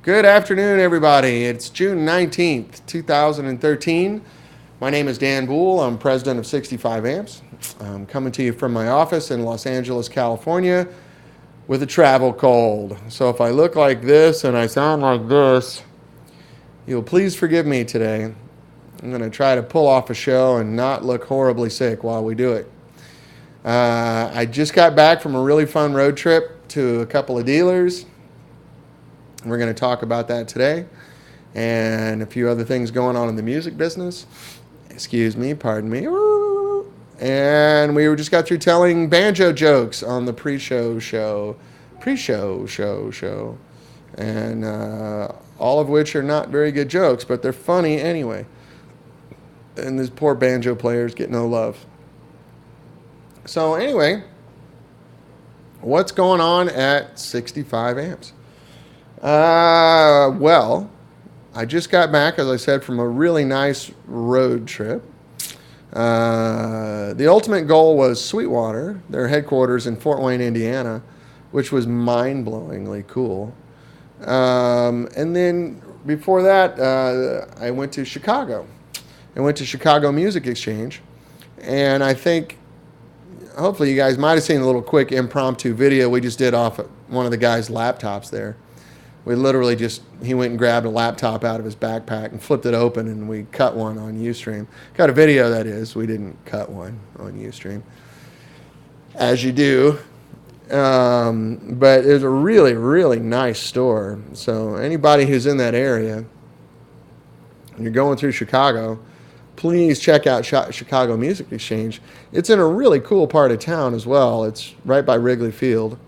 Good afternoon, everybody. It's June 19th, 2013. My name is Dan Boul. I'm president of 65 Amps. I'm coming to you from my office in Los Angeles, California with a travel cold. So if I look like this and I sound like this, you'll please forgive me today. I'm going to try to pull off a show and not look horribly sick while we do it. I just got back from a really fun road trip to a couple of dealers. We're going to talk about that today and a few other things going on in the music business. Excuse me, pardon me. And we just got through telling banjo jokes on the pre-show. And all of which are not very good jokes, but they're funny anyway. And this poor banjo players get no love. So anyway, what's going on at 65 Amps? Well, I just got back, as I said, from a really nice road trip. The ultimate goal was Sweetwater, their headquarters in Fort Wayne, Indiana, which was mind-blowingly cool. And then before that, I went to Chicago. I went to Chicago Music Exchange, and I think, hopefully you guys might have seen a little quick impromptu video we just did off of one of the guys' laptops there. We literally he went and grabbed a laptop out of his backpack and flipped it open, and we cut one on Ustream. Got a video, that is. We didn't cut one on Ustream, as you do. But it was a really, really nice store. So anybody who's in that area, and you're going through Chicago, please check out Chicago Music Exchange. It's in a really cool part of town as well. It's right by Wrigley Field.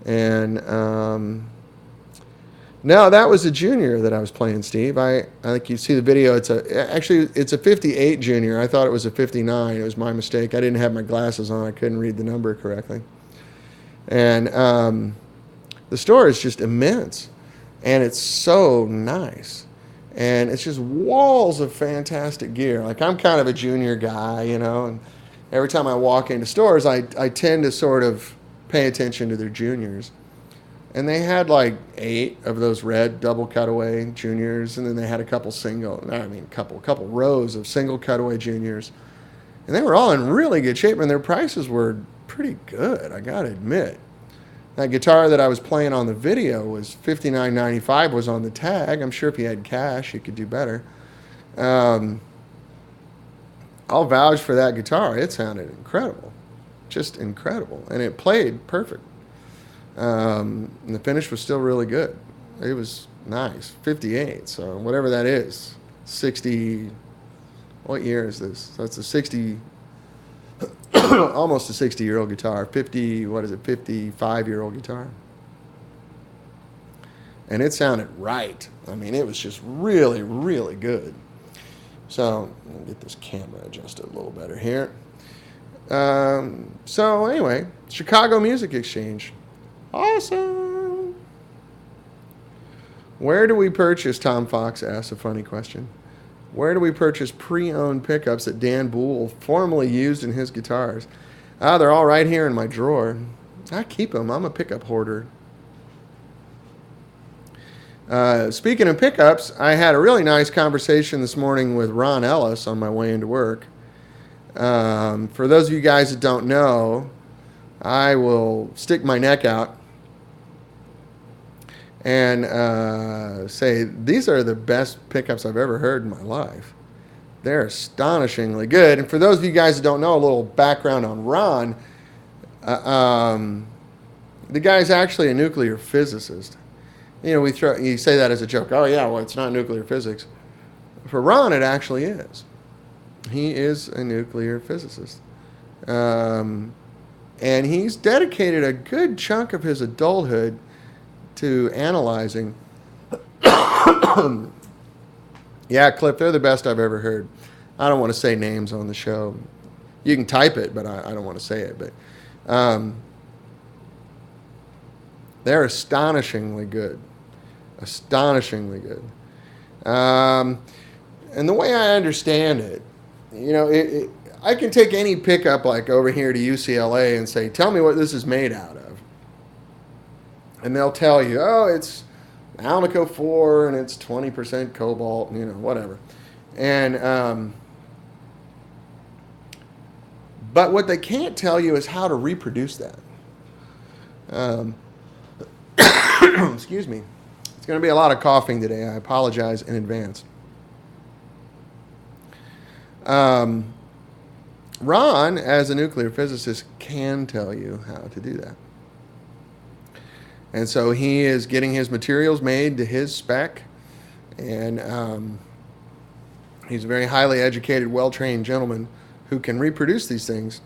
And no, that was a junior that I was playing, Steve. I think you see the video. It's a 58 junior. I thought it was a 59. It was my mistake. I didn't have my glasses on. I couldn't read the number correctly. And the store is just immense, and it's so nice. And it's just walls of fantastic gear. Like, I'm kind of a junior guy, and every time I walk into stores, I tend to sort of pay attention to their juniors. And they had like 8 of those red double cutaway juniors, and then they had a couple rows of single cutaway juniors. And they were all in really good shape, and their prices were pretty good, I gotta admit. That guitar that I was playing on the video was $59.95 was on the tag. I'm sure if you had cash, you could do better. I'll vouch for that guitar. It sounded incredible. Just incredible. And it played perfect. And the finish was still really good. It was nice. 58, so whatever that is. 60, what year is this? So it's a 60, almost a 60-year-old guitar. 55-year-old guitar. And it sounded right. I mean, it was just really, really good. So, let me get this camera adjusted a little better here. So anyway, Chicago Music Exchange. Awesome. Where do we purchase, Tom Fox asked a funny question. Where do we purchase pre-owned pickups that Dan Boul formerly used in his guitars? They're all right here in my drawer. I keep them. I'm a pickup hoarder. Speaking of pickups, I had a really nice conversation this morning with Ron Ellis on my way into work. For those of you guys that don't know, I will stick my neck out and say these are the best pickups I've ever heard in my life. They're astonishingly good. And for those of you guys that don't know, a little background on Ron, the guy's actually a nuclear physicist. You say that as a joke. Oh yeah, well, it's not nuclear physics. For Ron, it actually is. He is a nuclear physicist. And he's dedicated a good chunk of his adulthood to analyzing. Yeah, Cliff, they're the best I've ever heard. I don't want to say names on the show. You can type it, but I don't want to say it. But they're astonishingly good. Astonishingly good. And the way I understand it, I can take any pickup like over here to UCLA and say, tell me what this is made out of. And they'll tell you, oh, it's Alnico 4 and it's 20% cobalt, whatever. And but what they can't tell you is how to reproduce that. Excuse me. It's going to be a lot of coughing today. I apologize in advance. Ron, as a nuclear physicist, can tell you how to do that. And so he is getting his materials made to his spec. And he's a very highly educated, well-trained gentleman who can reproduce these things.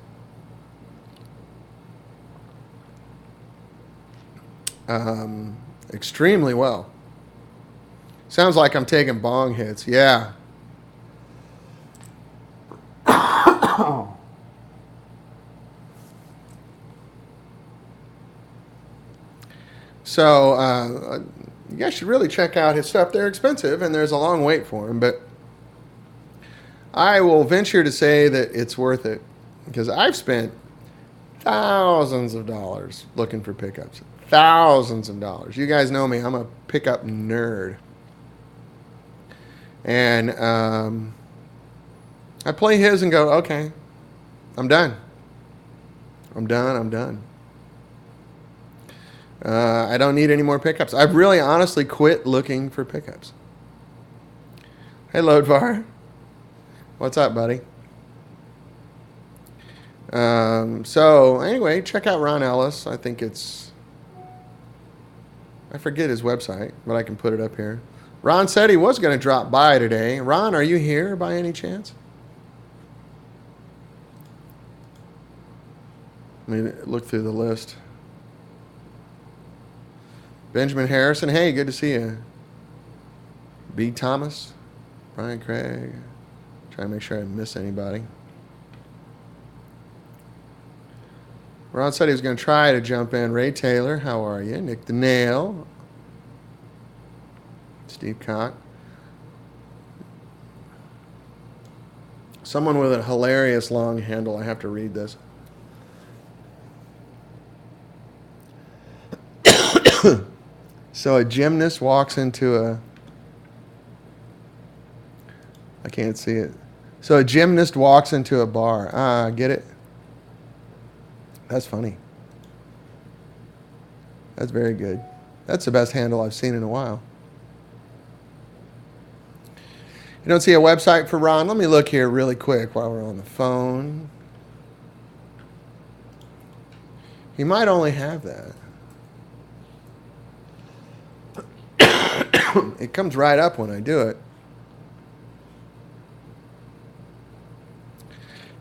Extremely well. Sounds like I'm taking bong hits. Yeah. So you guys should really check out his stuff. They're expensive, and there's a long wait for them, but I will venture to say that it's worth it because I've spent thousands of dollars looking for pickups. Thousands of dollars. You guys know me. I'm a pickup nerd. And I play his and go, okay, I'm done. I'm done. I don't need any more pickups. I've really honestly quit looking for pickups. Hey, Lodvar. What's up, buddy? So, anyway, check out Ron Ellis. I think I forget his website, but I can put it up here. Ron said he was going to drop by today. Ron, are you here by any chance? Let me look through the list. Benjamin Harrison. Hey, good to see you. B. Thomas. Brian Craig. Try to make sure I didn't miss anybody. Ron said he was going to try to jump in. Ray Taylor, how are you? Nick the Nail. Steve Cock. Someone with a hilarious long handle. I have to read this. So a gymnast walks into a... I can't see it. So a gymnast walks into a bar. Get it? That's funny. That's very good. That's the best handle I've seen in a while. You don't see a website for Ron? Let me look here really quick while we're on the phone. He might only have that. It comes right up when I do it.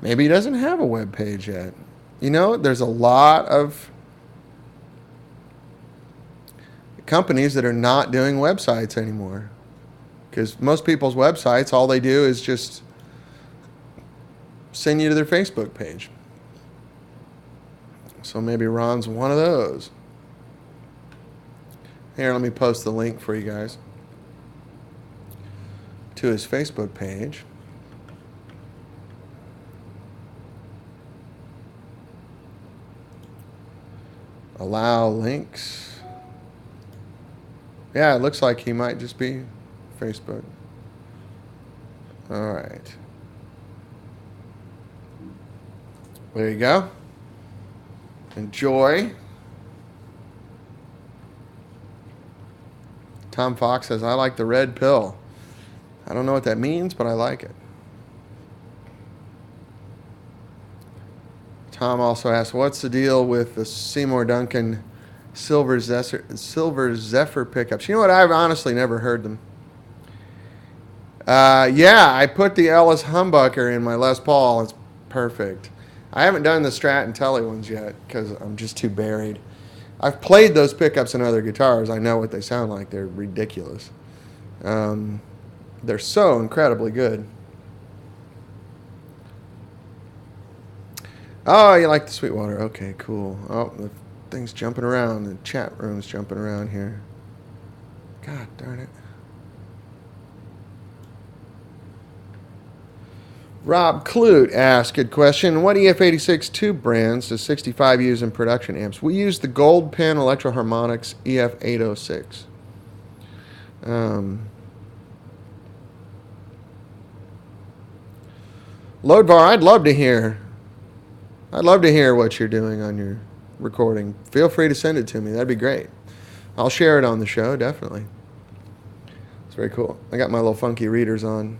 Maybe he doesn't have a web page yet. There's a lot of companies that are not doing websites anymore. Because most people's websites, all they do is just send you to their Facebook page. So maybe Ron's one of those. Here, let me post the link for you guys to his Facebook page. Allow links. Yeah, it looks like he might just be Facebook. All right. There you go. Enjoy. Tom Fox says, I like the red pill. I don't know what that means, but I like it. Tom also asked, what's the deal with the Seymour Duncan Silver Zephyr pickups? You know what? I've honestly never heard them. Yeah, I put the Ellis humbucker in my Les Paul. It's perfect. I haven't done the Strat and Telly ones yet because I'm just too buried. I've played those pickups in other guitars. I know what they sound like. They're ridiculous. They're so incredibly good. Oh, you like the Sweetwater. Okay, cool. Oh, the thing's jumping around. The chat room's jumping around here. God darn it. Rob Clute asked, good question. What EF86 tube brands does 65 use in production amps? We use the Gold Pen Electro-Harmonix EF806. Um, Loadvar, I'd love to hear. I'd love to hear what you're doing on your recording. Feel free to send it to me. That'd be great. I'll share it on the show, definitely. It's very cool. I got my little funky readers on.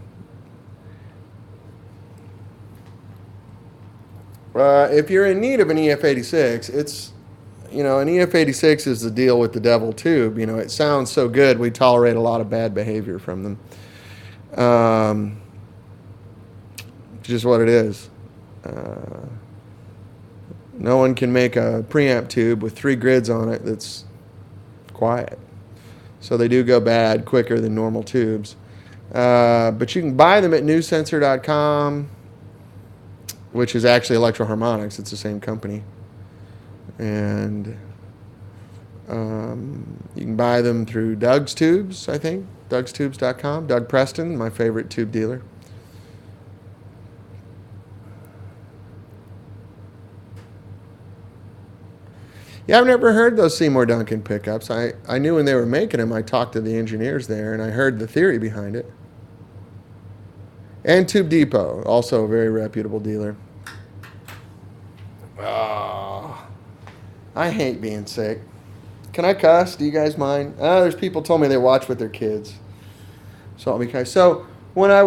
If you're in need of an EF86, it's, an EF86 is the deal with the devil tube. It sounds so good, we tolerate a lot of bad behavior from them. Just what it is. No one can make a preamp tube with 3 grids on it that's quiet. So they do go bad quicker than normal tubes. But you can buy them at newsensor.com, which is actually Electro-Harmonics. It's the same company. And you can buy them through Doug's Tubes, I think. Doug'sTubes.com. Doug Preston, my favorite tube dealer. Yeah, I've never heard those Seymour Duncan pickups. I knew when they were making them, I talked to the engineers there, and I heard the theory behind it. And Tube Depot, also a very reputable dealer. Oh, I hate being sick. Can I cuss? Do you guys mind? There's people told me they watch with their kids. So I'll be kind. So when I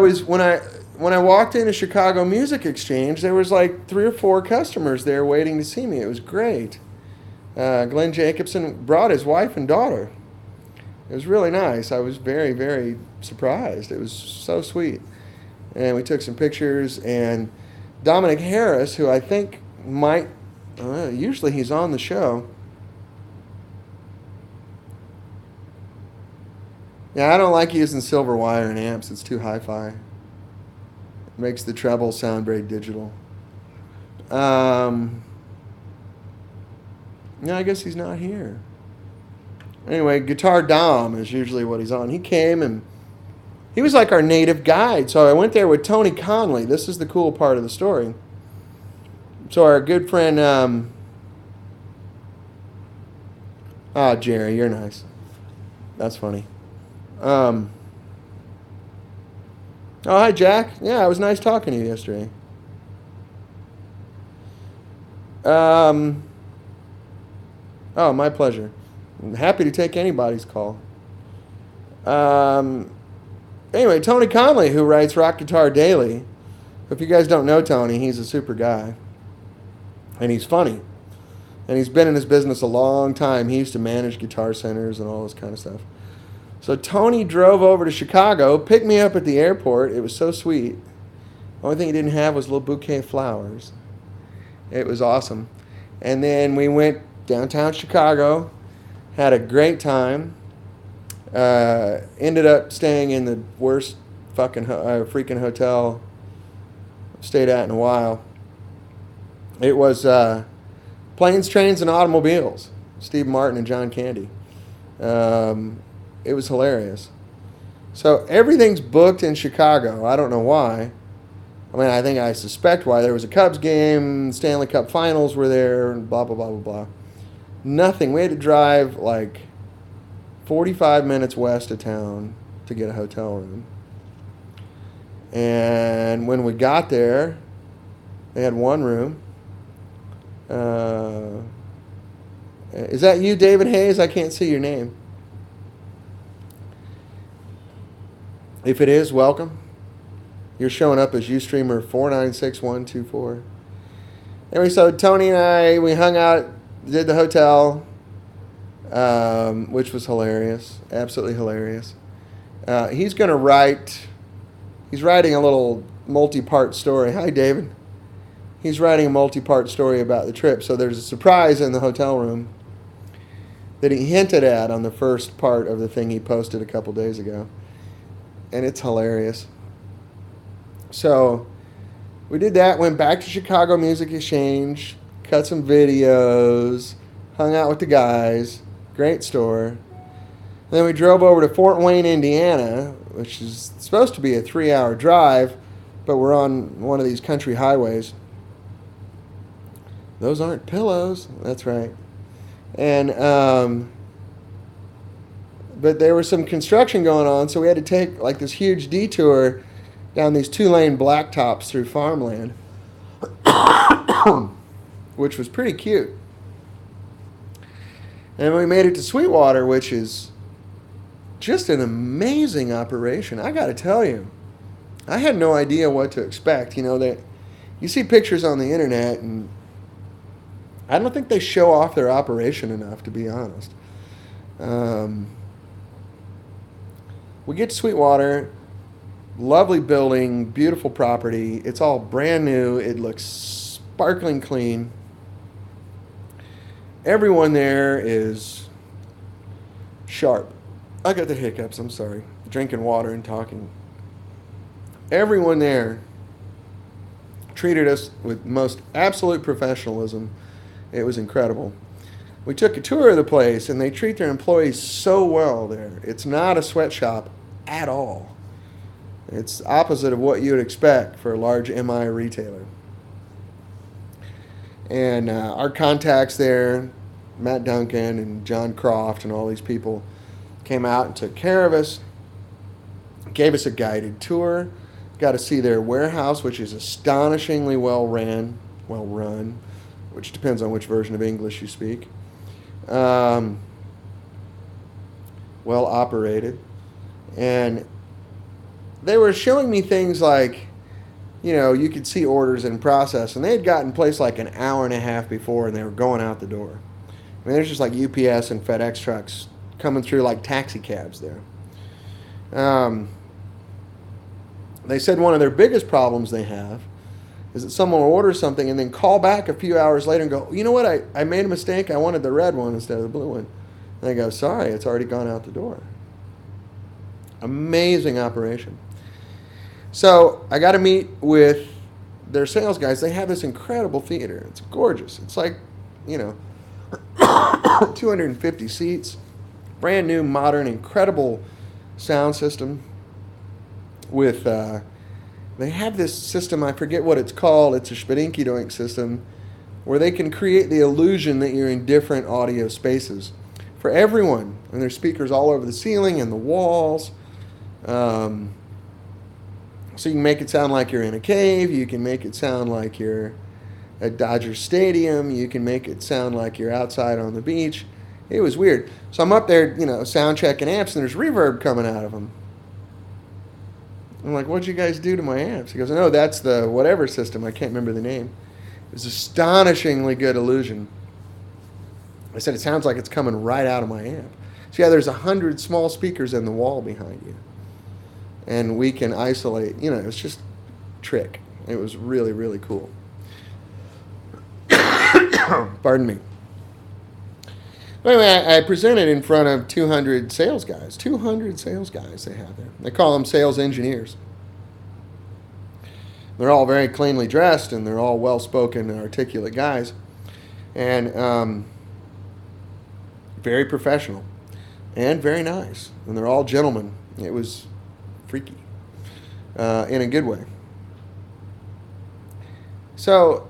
walked into Chicago Music Exchange, there was like 3 or 4 customers there waiting to see me. It was great. Glenn Jacobson brought his wife and daughter. It was really nice. I was very, very surprised. It was so sweet. And we took some pictures. And Dominic Harris, who I think might, usually he's on the show. Yeah, I don't like using silver wire in amps. It's too hi-fi. It makes the treble sound very digital. No, I guess he's not here. Anyway, Guitar Dom is usually what he's on. He came and he was like our native guide. So I went there with Tony Conley. This is the cool part of the story. So our good friend, Jerry, you're nice. That's funny. Oh, hi, Jack. Yeah, it was nice talking to you yesterday. Oh, my pleasure. I'm happy to take anybody's call. Anyway, Tony Conley, who writes Rock Guitar Daily. If you guys don't know Tony, he's a super guy. And he's funny. And he's been in his business a long time. He used to manage Guitar Centers and all this kind of stuff. So Tony drove over to Chicago, picked me up at the airport. It was so sweet. The only thing he didn't have was a little bouquet of flowers. It was awesome. And then we went downtown Chicago, had a great time. Ended up staying in the worst fucking freaking hotel I've stayed at in a while. It was Planes, Trains, and Automobiles. Steve Martin and John Candy. It was hilarious. So everything's booked in Chicago. I don't know why. I mean, I suspect why. There was a Cubs game, Stanley Cup Finals were there, and blah, blah, blah, blah, blah. Nothing. We had to drive like 45 minutes west of town to get a hotel room. And when we got there, they had one room. Is that you, David Hayes? I can't see your name. If it is, welcome. You're showing up as Ustreamer 496124. Anyway, so Tony and I, we hung out, did the hotel, which was hilarious, absolutely hilarious. He's writing a little multi-part story. Hi, David. He's writing a multi-part story about the trip. So there's a surprise in the hotel room that he hinted at on the first part of the thing he posted a couple days ago. And it's hilarious. So we did that, went back to Chicago Music Exchange, cut some videos, hung out with the guys, great store. And then we drove over to Fort Wayne, Indiana, which is supposed to be a 3-hour drive, but we're on one of these country highways. Those aren't pillows. That's right. And but there was some construction going on, so we had to take like this huge detour down these 2-lane blacktops through farmland, which was pretty cute. And we made it to Sweetwater, which is just an amazing operation. I got to tell you, I had no idea what to expect. You know, that you see pictures on the internet, and I don't think they show off their operation enough, to be honest. We get to Sweetwater, lovely building, beautiful property. It's all brand new. It looks sparkling clean. Everyone there is sharp. I got the hiccups, I'm sorry. Drinking water and talking. Everyone there treated us with most absolute professionalism. It was incredible. We took a tour of the place, and they treat their employees so well there. It's not a sweatshop at all. It's opposite of what you would expect for a large MI retailer. And our contacts there, Matt Duncan and John Croft and all these people, came out and took care of us, gave us a guided tour, got to see their warehouse, which is astonishingly well run, which depends on which version of English you speak. Well operated. And they were showing me things like, you know, you could see orders in process, and they had gotten placed like an hour and a half before, and they were going out the door. I mean, there's just like UPS and FedEx trucks coming through like taxi cabs there. They said one of their biggest problems they have is that someone will order something and then call back a few hours later and go, you know what, I made a mistake. I wanted the red one instead of the blue one. And they go, sorry, it's already gone out the door. Amazing operation. So I got to meet with their sales guys. They have this incredible theater. It's gorgeous. It's like, you know, 250 seats, brand new, modern, incredible sound system with, they have this system, I forget what it's called, it's a Spedinky-Doink system, where they can create the illusion that you're in different audio spaces for everyone. And there's speakers all over the ceiling and the walls. So you can make it sound like you're in a cave, you can make it sound like you're at Dodger Stadium, you can make it sound like you're outside on the beach. It was weird. So I'm up there, you know, sound checking amps, and there's reverb coming out of them. I'm like, what'd you guys do to my amps? He goes, no, that's the whatever system. I can't remember the name. It was astonishingly good illusion. I said, it sounds like it's coming right out of my amp. So yeah, there's 100 small speakers in the wall behind you. And we can isolate, you know, it's just a trick. It was really, really cool. Pardon me. Anyway, I presented in front of 200 sales guys. 200 sales guys they have there. They call them sales engineers. They're all very cleanly dressed, and they're all well-spoken and articulate guys. And very professional and very nice. And they're all gentlemen. It was freaky in a good way. So,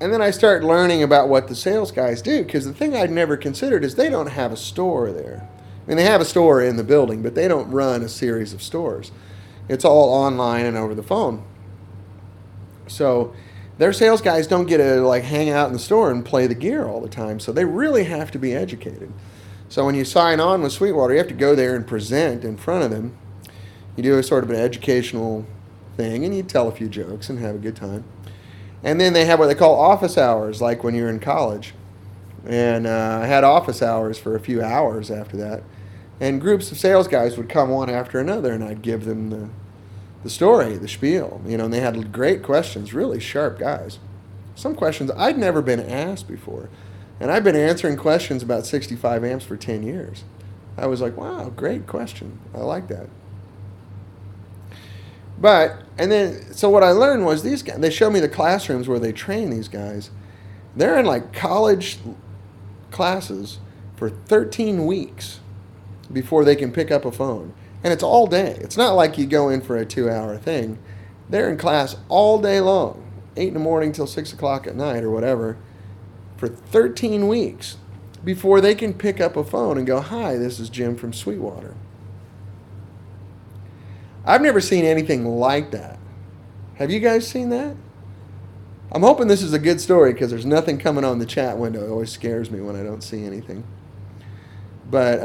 and then I start learning about what the sales guys do, because the thing I'd never considered is they don't have a store there. I mean, they have a store in the building, but they don't run a series of stores. It's all online and over the phone. So their sales guys don't get to like hang out in the store and play the gear all the time, so they really have to be educated. So when you sign on with Sweetwater, you have to go there and present in front of them. You do a sort of an educational thing, and you tell a few jokes and have a good time. And then they have what they call office hours, like when you're in college. And I had office hours for a few hours after that. And groups of sales guys would come one after another, and I'd give them the story, the spiel. You know, and they had great questions, really sharp guys. Some questions I'd never been asked before. And I've been answering questions about 65 amps for 10 years. I was like, wow, great question. I like that. So what I learned was these guys, they showed me the classrooms where they train these guys. They're in like college classes for 13 weeks before they can pick up a phone. And it's all day. It's not like you go in for a 2-hour thing. They're in class all day long, 8 in the morning till 6 o'clock at night or whatever, for 13 weeks. before they can pick up a phone and go, "Hi, this is Jim from Sweetwater." I've never seen anything like that. Have you guys seen that? I'm hoping this is a good story because there's nothing coming on the chat window. It always scares me when I don't see anything. But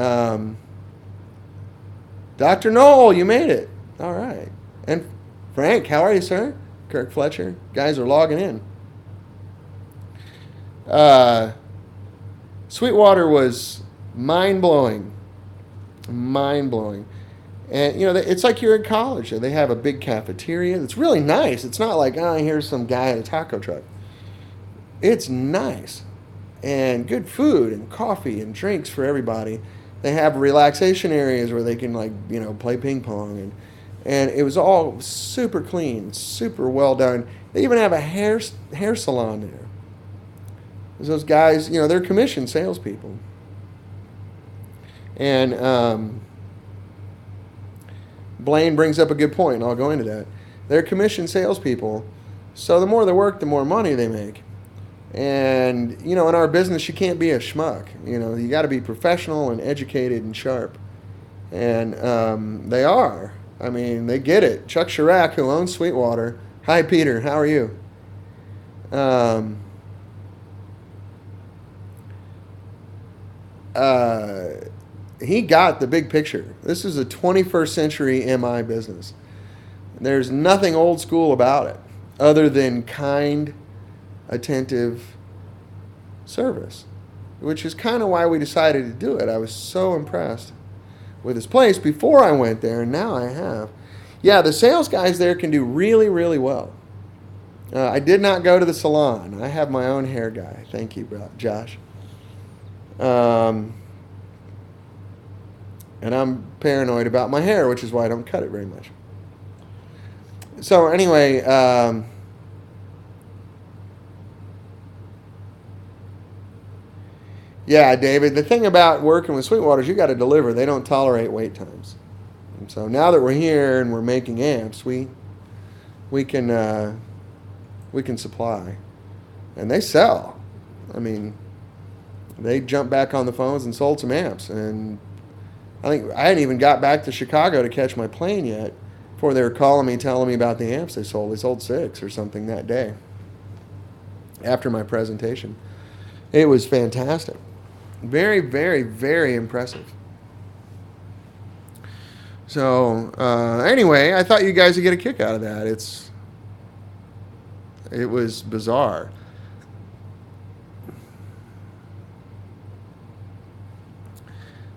Dr. Knoll, you made it. All right. And Frank, how are you, sir? Kirk Fletcher. Guys are logging in. Sweetwater was mind-blowing. Mind-blowing. And, it's like you're in college. They have a big cafeteria. It's really nice. It's not like, here's some guy at a taco truck. It's nice. And good food and coffee and drinks for everybody. They have relaxation areas where they can, play ping pong. And it was all super clean, super well done. They even have a hair salon there. Those guys, they're commissioned salespeople. And Blaine brings up a good point, and I'll go into that. They're commissioned salespeople, so the more they work, the more money they make. And, in our business, you can't be a schmuck. You got to be professional and educated and sharp. And they are. I mean, they get it. Chuck Chirac, who owns Sweetwater. Hi, Peter. How are you? He got the big picture. This is a 21st century MI business. There's nothing old school about it other than kind, attentive service, which is kind of why we decided to do it. I was so impressed with this place before I went there, and now I have. Yeah, the sales guys there can do really, really well. I did not go to the salon. I have my own hair guy. Thank you, Josh. And I'm paranoid about my hair, which is why I don't cut it very much. So anyway, yeah, David, the thing about working with Sweetwater is you got to deliver. They don't tolerate wait times. And so now that we're here and we're making amps, we can supply. And they sell. I mean, they jumped back on the phones and sold some amps. And I think I hadn't even got back to Chicago to catch my plane yet before they were calling me, telling me about the amps they sold. They sold 6 or something that day after my presentation. It was fantastic. Very, very, very impressive. So anyway, I thought you guys would get a kick out of that. It was bizarre.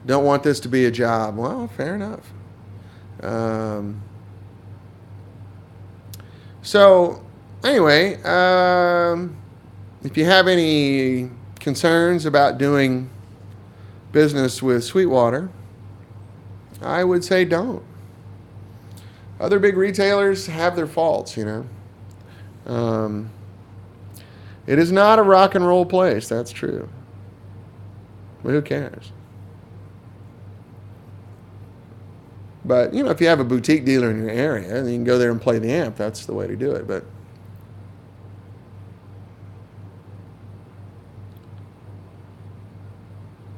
Don't want this to be a job. Well, fair enough. So anyway, if you have any concerns about doing business with Sweetwater, I would say don't. Other big retailers have their faults, It is not a rock and roll place, that's true. But who cares? But, if you have a boutique dealer in your area, then you can go there and play the amp. That's the way to do it. But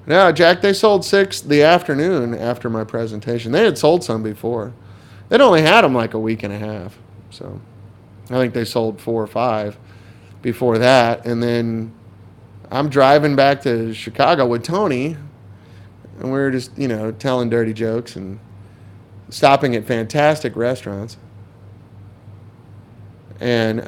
now, Jack, they sold 6 the afternoon after my presentation. They had sold some before. They'd only had them like a week and a half. So I think they sold 4 or 5 before that. And then I'm driving back to Chicago with Tony, and we were just, telling dirty jokes and stopping at fantastic restaurants. And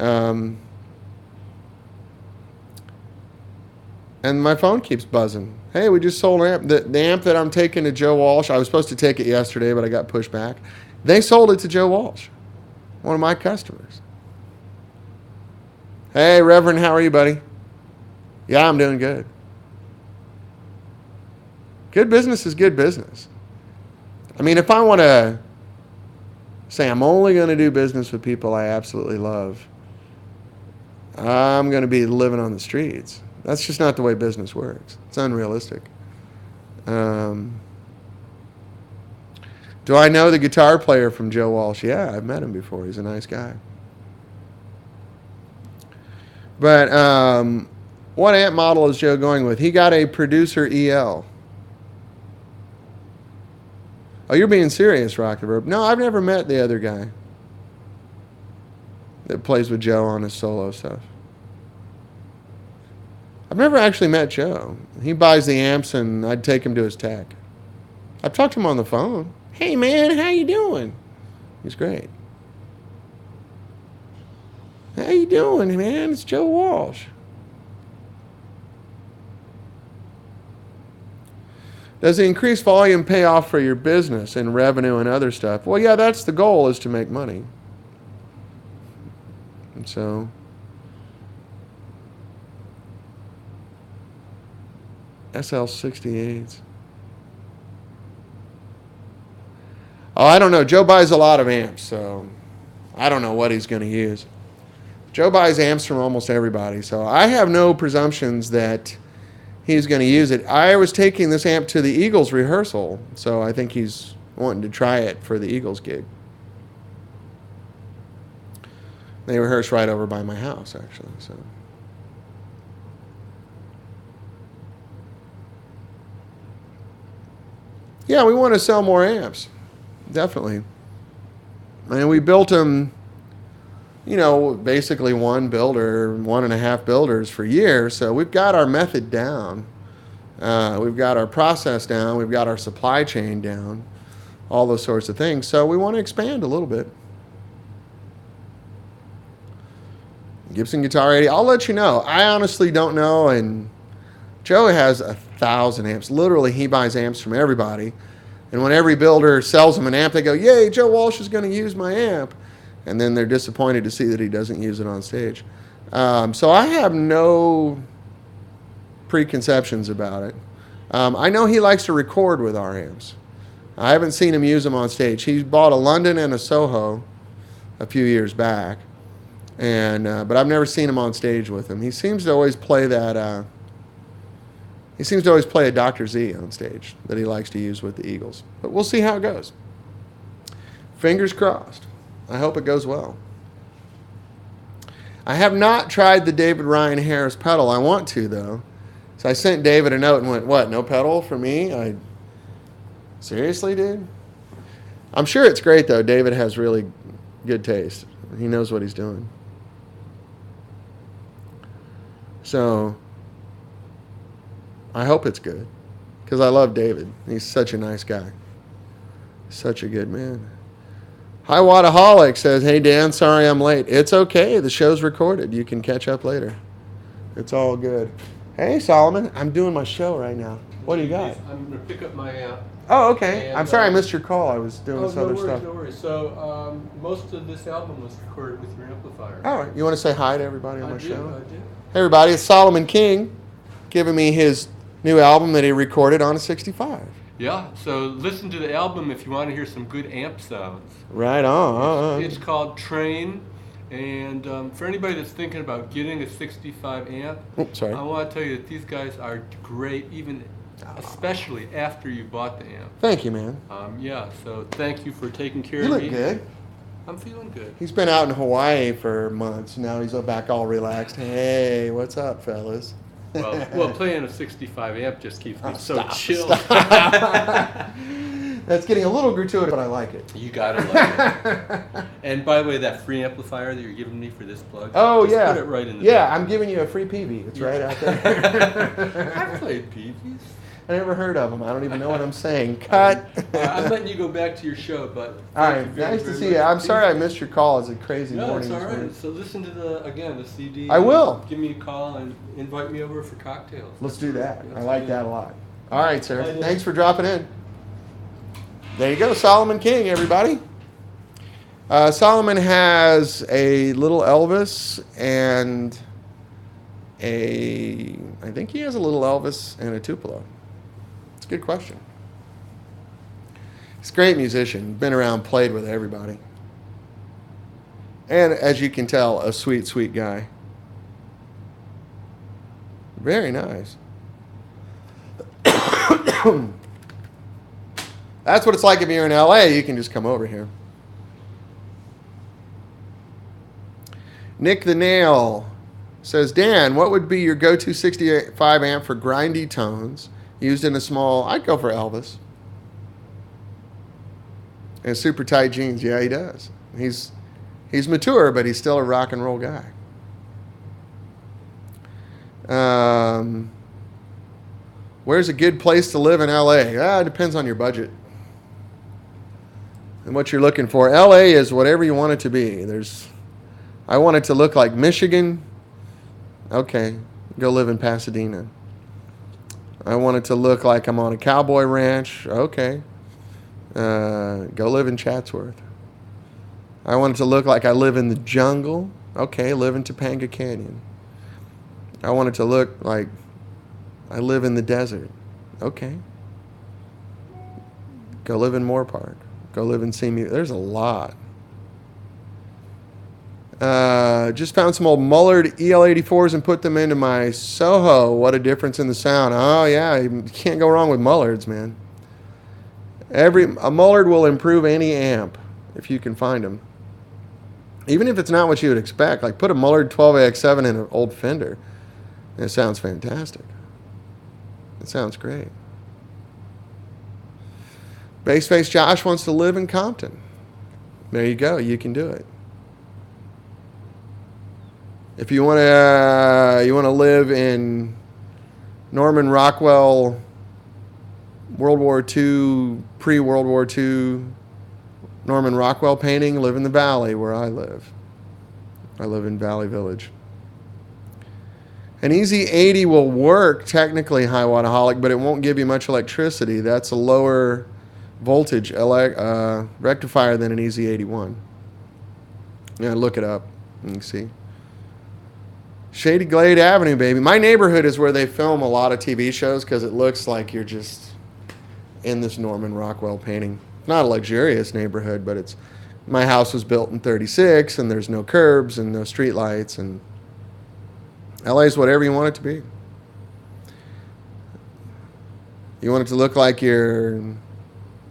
my phone keeps buzzing. Hey, we just sold an amp. The amp that I'm taking to Joe Walsh, I was supposed to take it yesterday, but I got pushed back. They sold it to Joe Walsh, one of my customers. Hey, Reverend, how are you, buddy? Yeah, I'm doing good. Good business is good business. I mean, if I want to say I'm only going to do business with people I absolutely love, I'm going to be living on the streets. That's just not the way business works. It's unrealistic. Do I know the guitar player from Joe Walsh? Yeah, I've met him before. He's a nice guy. But What amp model is Joe going with? He got a Producer EL. Oh, you're being serious, Rock the Verb. No, I've never met the other guy that plays with Joe on his solo stuff. I've never actually met Joe. He buys the amps, and I'd take him to his tech. I've talked to him on the phone. Hey, man, how you doing? He's great. How you doing, man? It's Joe Walsh. Does the increased volume pay off for your business and revenue and other stuff? Well, yeah, that's the goal, is to make money. And so, SL68s. Oh, I don't know. Joe buys a lot of amps, so I don't know what he's going to use. Joe buys amps from almost everybody, so I have no presumptions that he's going to use it. I was taking this amp to the Eagles rehearsal, so I think he's wanting to try it for the Eagles gig. They rehearse right over by my house, actually. So, yeah, we want to sell more amps, definitely. And we built them, basically one builder, 1.5 builders for years. So we've got our method down. We've got our process down. We've got our supply chain down. All those sorts of things. So we want to expand a little bit. Gibson Guitar 80. I'll let you know. I honestly don't know. And Joe has 1,000 amps. Literally, he buys amps from everybody. And when every builder sells him an amp, they go, yay, Joe Walsh is going to use my amp. And then they're disappointed to see that he doesn't use it on stage. So I have no preconceptions about it. I know he likes to record with our amps. I haven't seen him use them on stage. He bought a London and a Soho a few years back, but I've never seen him on stage with them. He seems to always play that. He seems to always play a Dr. Z on stage that he likes to use with the Eagles. But we'll see how it goes. Fingers crossed. I hope it goes well. I have not tried the David Ryan Harris pedal. I want to, though. So I sent David a note and went, what, no pedal for me? Seriously, dude? I'm sure it's great, though. David has really good taste. He knows what he's doing. So I hope it's good, because I love David. He's such a nice guy. Such a good man. Hi Wadaholic says, hey Dan, sorry I'm late. It's okay. The show's recorded. You can catch up later. It's all good. Hey Solomon, I'm doing my show right now. What do you got? I'm going to pick up my amp. Oh, okay. I'm sorry I missed your call. I was doing this other stuff. No worries. So most of this album was recorded with your amplifier. All right. You want to say hi to everybody on my show? I do. Hey everybody, it's Solomon King giving me his new album that he recorded on a 65. Yeah, so listen to the album if you want to hear some good amp sounds. Right on. It's called Train, and for anybody that's thinking about getting a 65 amp, I want to tell you that these guys are great, especially after you bought the amp. Thank you, man. Yeah, so thank you for taking care of me. You look good. I'm feeling good. He's been out in Hawaii for months. Now he's back all relaxed. Hey, what's up, fellas? Well, playing a 65 amp just keeps me chill. That's getting a little gratuitous, but I like it. You gotta like it. And by the way, that free amplifier that you're giving me for this plug, put it right in the back. I'm giving you a free PV. It's right out there. I've played PVs. I never heard of them. I don't even know what I'm saying. Cut. I'm letting you go back to your show, but all right, nice to see you. I'm sorry I missed your call. It's a crazy morning. No, it's all right. So listen to the CD. I will. Give me a call and invite me over for cocktails. Let's do that. I like that a lot. All right, sir. Thanks for dropping in. There you go, Solomon King, everybody. Solomon has a little Elvis and I think he has a little Elvis and a Tupelo. It's a good question. He's a great musician. Been around, played with everybody. And as you can tell, a sweet, sweet guy. Very nice. That's what it's like if you're in LA. You can just come over here. Nick the Nail says, Dan, what would be your go-to 65 amp for grindy tones used in a small? I'd go for Elvis. And super tight jeans. Yeah, he does. He's mature, but he's still a rock and roll guy. Where's a good place to live in LA? It depends on your budget and what you're looking for. LA is whatever you want it to be. I want it to look like Michigan. Okay, go live in Pasadena. I want it to look like I'm on a cowboy ranch. Okay, go live in Chatsworth. I want it to look like I live in the jungle. Okay, live in Topanga Canyon. I want it to look like I live in the desert. Okay. Go live in Moore Park. Go live in Seymour. There's a lot. Just found some old Mullard EL84s and put them into my Soho. What a difference in the sound. Oh, yeah. You can't go wrong with Mullards, man. A Mullard will improve any amp if you can find them. Even if it's not what you would expect. Like put a Mullard 12AX7 in an old Fender. It sounds fantastic. It sounds great. Baseface Josh wants to live in Compton. There you go. You can do it. If you want to live in Norman Rockwell, World War II, pre-World War II, Norman Rockwell painting, live in the Valley where I live. I live in Valley Village. An Easy 80 will work technically, High Wattaholic, but it won't give you much electricity. That's a lower voltage rectifier than an Easy 81. Yeah, look it up. You can see. Shady Glade Avenue, baby. My neighborhood is where they film a lot of TV shows because it looks like you're just in this Norman Rockwell painting. Not a luxurious neighborhood, but my house was built in 36 and there's no curbs and no street lights, and LA is whatever you want it to be. You want it to look like you're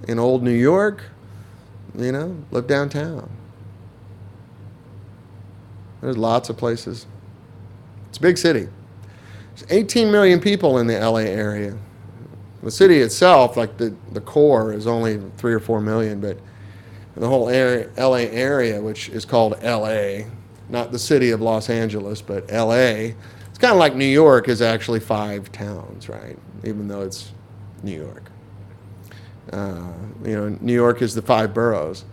in old New York, live downtown. There's lots of places. It's a big city. There's 18 million people in the LA area. The city itself, like the core, is only 3 or 4 million, but the whole LA area, which is called LA, not the city of Los Angeles, but LA, it's kind of like New York is actually 5 towns, right? Even though it's New York. New York is the 5 boroughs.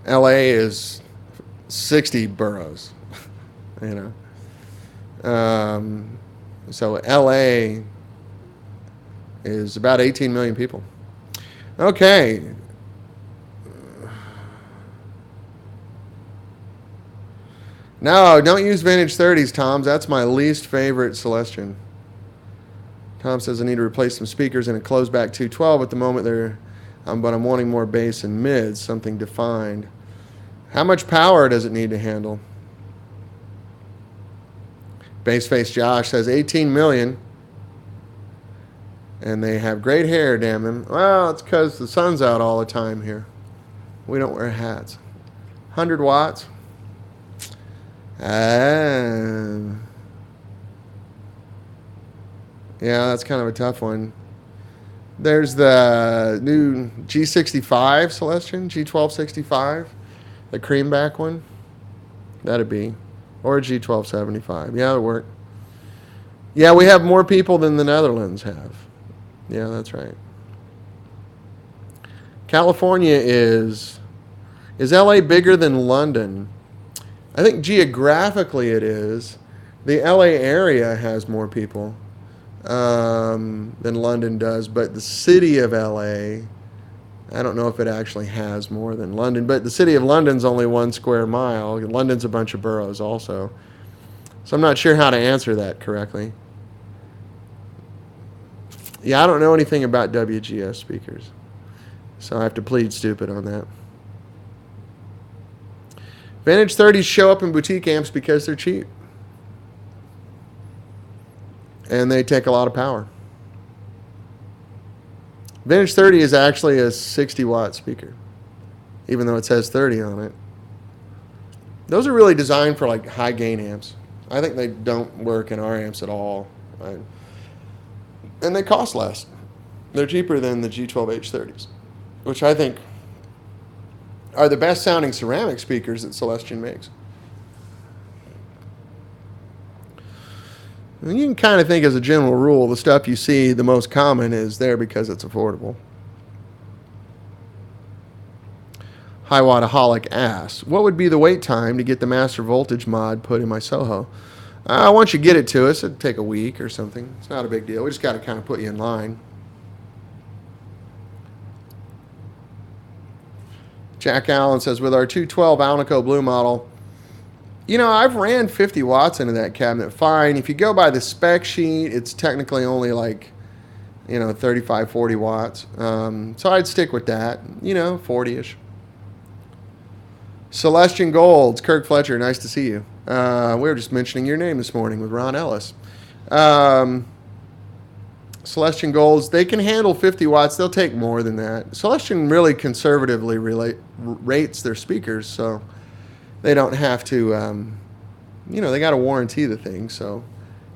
LA is 60 boroughs, So LA is about 18 million people. Okay. No, don't use vintage 30s, Toms. That's my least favorite Celestion. Tom says I need to replace some speakers in a closed back 212 at the moment. But I'm wanting more bass and mids, something defined. How much power does it need to handle? Baseface Josh says 18 million. And they have great hair, damn them. Well, it's because the sun's out all the time here. We don't wear hats. 100 watts. Yeah, that's kind of a tough one. There's the new G65 Celestion, G1265, the creamback one. That'd be. Or a G1275. Yeah, it'll work. Yeah, we have more people than the Netherlands have. Yeah, that's right. California is LA bigger than London? I think geographically it is. The LA area has more people than London does, but the city of LA, I don't know if it actually has more than London, but the city of London's only 1 square mile. London's a bunch of boroughs also. So I'm not sure how to answer that correctly. Yeah, I don't know anything about WGS speakers, so I have to plead stupid on that. Vintage 30s show up in boutique amps because they're cheap. And they take a lot of power. Vintage 30 is actually a 60-watt speaker, even though it says 30 on it. Those are really designed for like high gain amps. I think they don't work in our amps at all. Right? And they cost less. They're cheaper than the G12H30s, which I think are the best sounding ceramic speakers that Celestion makes. And you can kind of think as a general rule, the stuff you see the most common is there because it's affordable. High Wattaholic asks, what would be the wait time to get the master voltage mod put in my Soho? Once you get it to us, it'd take a week or something. It's not a big deal. We just got to kind of put you in line. Jack Allen says, with our 212 Alnico Blue model, I've ran 50 watts into that cabinet fine. If you go by the spec sheet, it's technically only like, 35, 40 watts. So I'd stick with that, 40-ish. Celestian Golds, Kirk Fletcher, nice to see you. We were just mentioning your name this morning with Ron Ellis. Celestian Golds, they can handle 50 watts. They'll take more than that. Celestian really conservatively rates their speakers, so they don't have to, they got to warranty the thing, so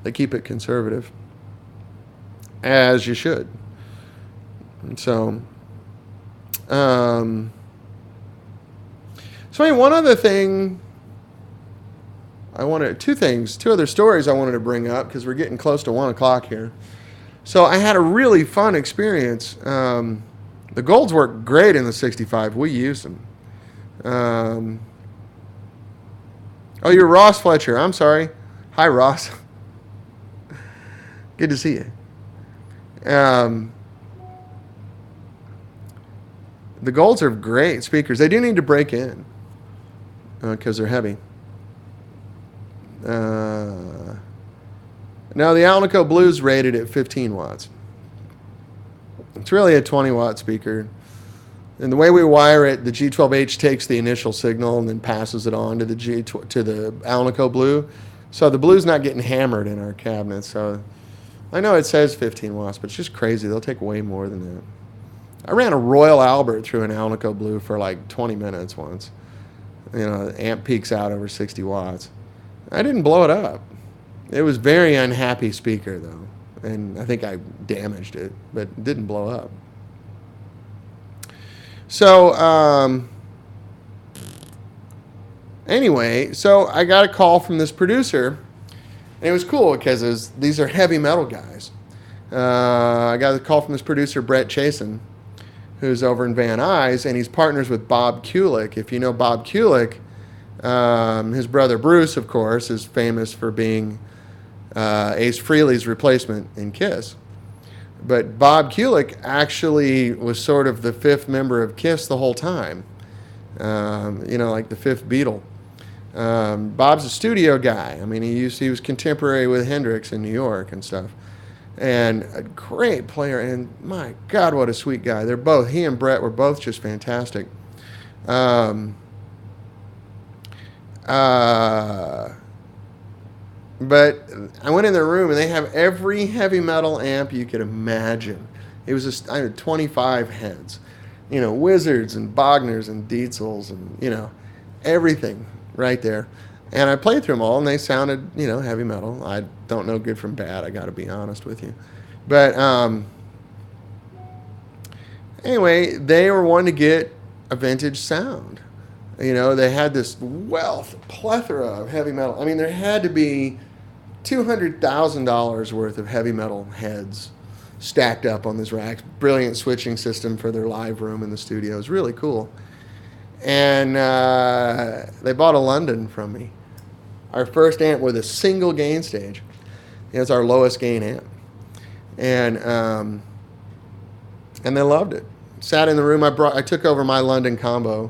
they keep it conservative, as you should. And so, one other thing, two other stories I wanted to bring up because we're getting close to 1 o'clock here. So I had a really fun experience. The Golds work great in the 65. We use them. Oh, you're Ross Fletcher. I'm sorry. Hi, Ross. Good to see you. The Golds are great speakers. They do need to break in because they're heavy. Now, the Alnico Blue's rated at 15 watts. It's really a 20-watt speaker. And the way we wire it, the G12H takes the initial signal and then passes it on to the Alnico Blue. So the Blue's not getting hammered in our cabinet. So I know it says 15 watts, but it's just crazy. They'll take way more than that. I ran a Royal Albert through an Alnico Blue for like 20 minutes once. The amp peaks out over 60 watts. I didn't blow it up. It was very unhappy speaker, though, and I think I damaged it, but it didn't blow up. So, anyway, so I got a call from this producer, and it was cool because these are heavy metal guys. I got a call from this producer, Brett Chasen, who's over in Van Nuys, and he's partners with Bob Kulick. If you know Bob Kulick, his brother Bruce, of course, is famous for being Ace Frehley's replacement in Kiss. But Bob Kulick actually was sort of the fifth member of Kiss the whole time. Like the fifth Beatle. Bob's a studio guy. I mean, he was contemporary with Hendrix in New York and stuff. And a great player, and my God, what a sweet guy. He and Brett were both just fantastic. But I went in their room, and they have every heavy metal amp you could imagine. It was 25 heads. Wizards and Bogners and Dietzels and, everything right there. And I played through them all, and they sounded, heavy metal. I don't know good from bad, I got to be honest with you. But anyway, they were wanting to get a vintage sound. They had this plethora of heavy metal. I mean, there had to be $200,000 worth of heavy metal heads stacked up on this rack. Brilliant switching system for their live room in the studio. It was really cool. And they bought a London from me. Our first amp with a single gain stage. It's our lowest gain amp. And they loved it. Sat in the room. I took over my London combo.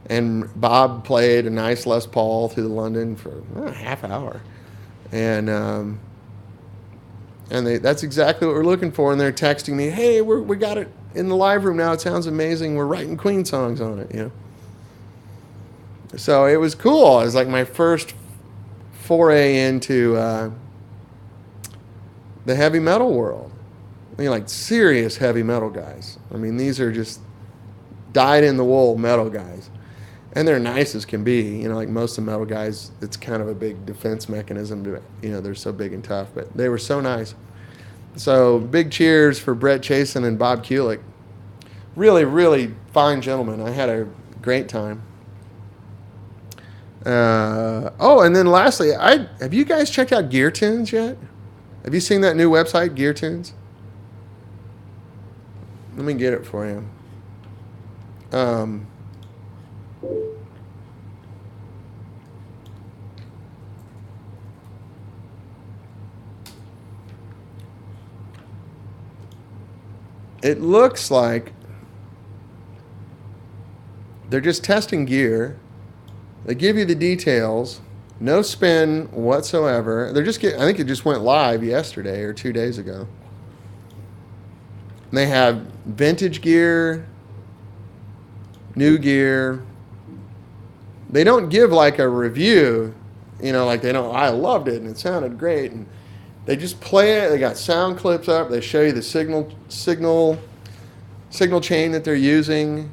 And Bob played a nice Les Paul through the London for a half hour. And that's exactly what we're looking for. And they're texting me, hey, we got it in the live room now. It sounds amazing. We're writing Queen songs on it, So it was cool. It was like my first foray into the heavy metal world. Like serious heavy metal guys. I mean, these are just dyed-in-the-wool metal guys. And they're nice as can be. You know, like most of the metal guys, it's kind of a big defense mechanism. They're so big and tough, but they were so nice. So big cheers for Brett Chasen and Bob Kulick. Really, really fine gentlemen. I had a great time. And then lastly, have you guys checked out Gear Tunes yet? Have you seen that new website, Gear Tunes? Let me get it for you. It looks like they're just testing gear. They give you the details, no spin whatsoever. I think it just went live yesterday or 2 days ago. And they have vintage gear, new gear. They don't give like a review, like I loved it and it sounded great. And they just play it. They got sound clips up. They show you the signal chain that they're using.